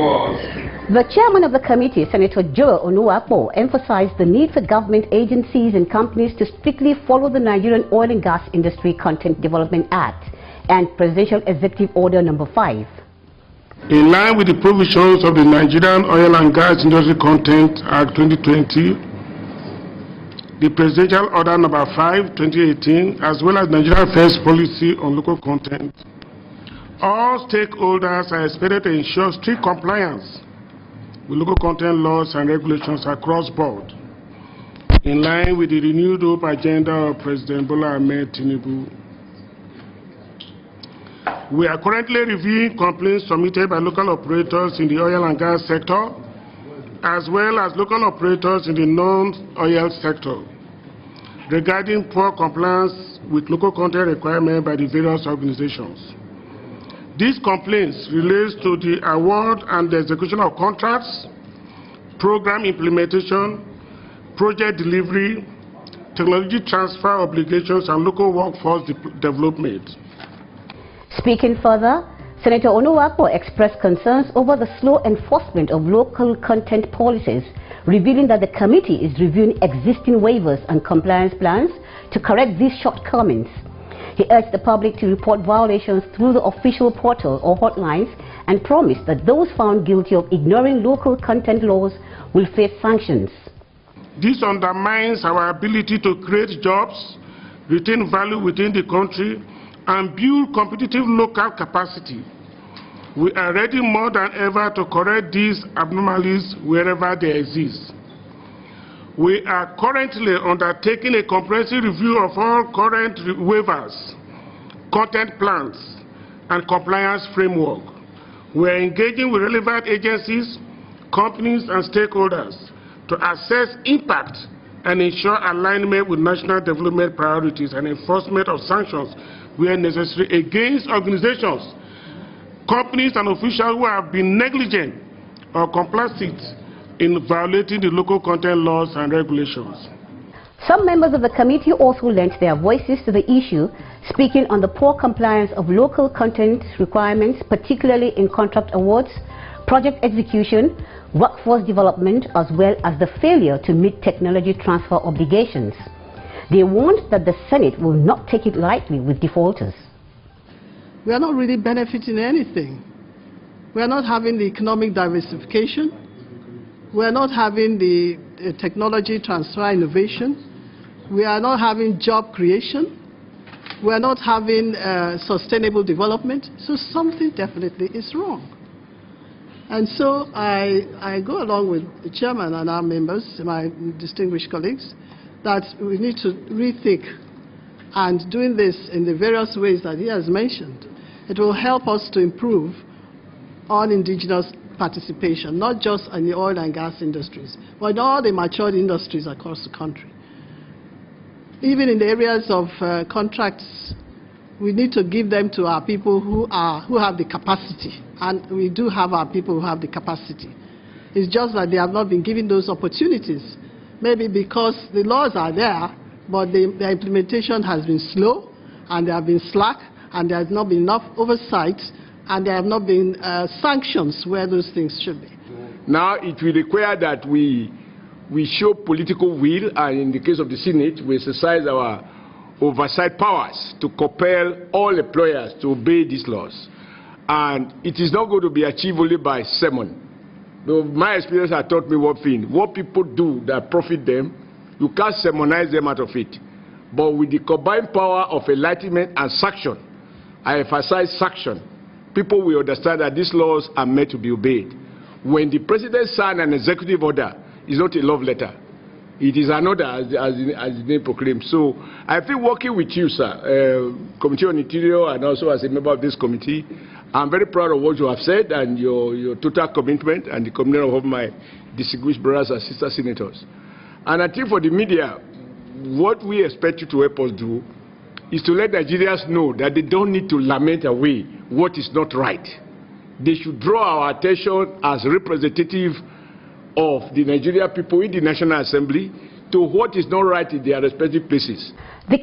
applause. The chairman of the committee, Senator Joel-Onowakpo, emphasized the need for government agencies and companies to strictly follow the Nigerian Oil and Gas Industry Content Development Act and Presidential Executive Order No. 5. In line with the provisions of the Nigerian Oil and Gas Industry Content Act 2020, the Presidential Order No. 5, 2018, as well as Nigerian First Policy on Local Content, all stakeholders are expected to ensure strict compliance with local content laws and regulations across board, in line with the renewed hope agenda of President Bola Ahmed Tinubu. We are currently reviewing complaints submitted by local operators in the oil and gas sector, as well as local operators in the non-oil sector, regarding poor compliance with local content requirements by the various organizations. These complaints relate to the award and the execution of contracts, program implementation, project delivery, technology transfer obligations, and local workforce development. Speaking further, Senator Onowakpo expressed concerns over the slow enforcement of local content policies, revealing that the committee is reviewing existing waivers and compliance plans to correct these shortcomings. He urged the public to report violations through the official portal or hotlines and promised that those found guilty of ignoring local content laws will face sanctions. This undermines our ability to create jobs, retain value within the country, and build competitive local capacity. We are ready more than ever to correct these abnormalities wherever they exist. We are currently undertaking a comprehensive review of all current waivers, content plans, and compliance framework. We are engaging with relevant agencies, companies, and stakeholders to assess impact and ensure alignment with national development priorities and enforcement of sanctions where necessary against organizations, companies, and officials who have been negligent or complicit in violating the local content laws and regulations. Some members of the committee also lent their voices to the issue, speaking on the poor compliance of local content requirements, particularly in contract awards, project execution, workforce development, as well as the failure to meet technology transfer obligations. They warned that the Senate will not take it lightly with defaulters. We are not really benefiting anything. We are not having the economic diversification. We are not having the technology transfer innovation. We are not having job creation. We are not having sustainable development. So something definitely is wrong. And so I go along with the chairman and our members, my distinguished colleagues, that we need to rethink, and doing this in the various ways that he has mentioned, it will help us to improve on indigenous participation, not just in the oil and gas industries, but in all the matured industries across the country. Even in the areas of contracts, we need to give them to our people who have the capacity, and we do have our people who have the capacity. It's just that they have not been given those opportunities, maybe because the laws are there, but the implementation has been slow, and they have been slack, and there has not been enough oversight, and there have not been sanctions where those things should be. Now it will require that we show political will, and in the case of the Senate, we exercise our oversight powers to compel all employers to obey these laws. And it is not going to be achieved only by sermon. My experience has taught me one thing: what people do that profit them, you can't sermonize them out of it. But with the combined power of enlightenment and sanction, I emphasize sanction, people will understand that these laws are meant to be obeyed. When the president signs an executive order, it's not a love letter. It is an order, as the name proclaims. So I think working with you, sir, Committee on Interior, and also as a member of this committee, I'm very proud of what you have said and your total commitment and the commitment of my distinguished brothers and sister senators. And I think for the media, what we expect you to help us do is to let Nigerians know that they don't need to lament away what is not right. They should draw our attention as representative of the Nigerian people in the National Assembly to what is not right in their respective places. The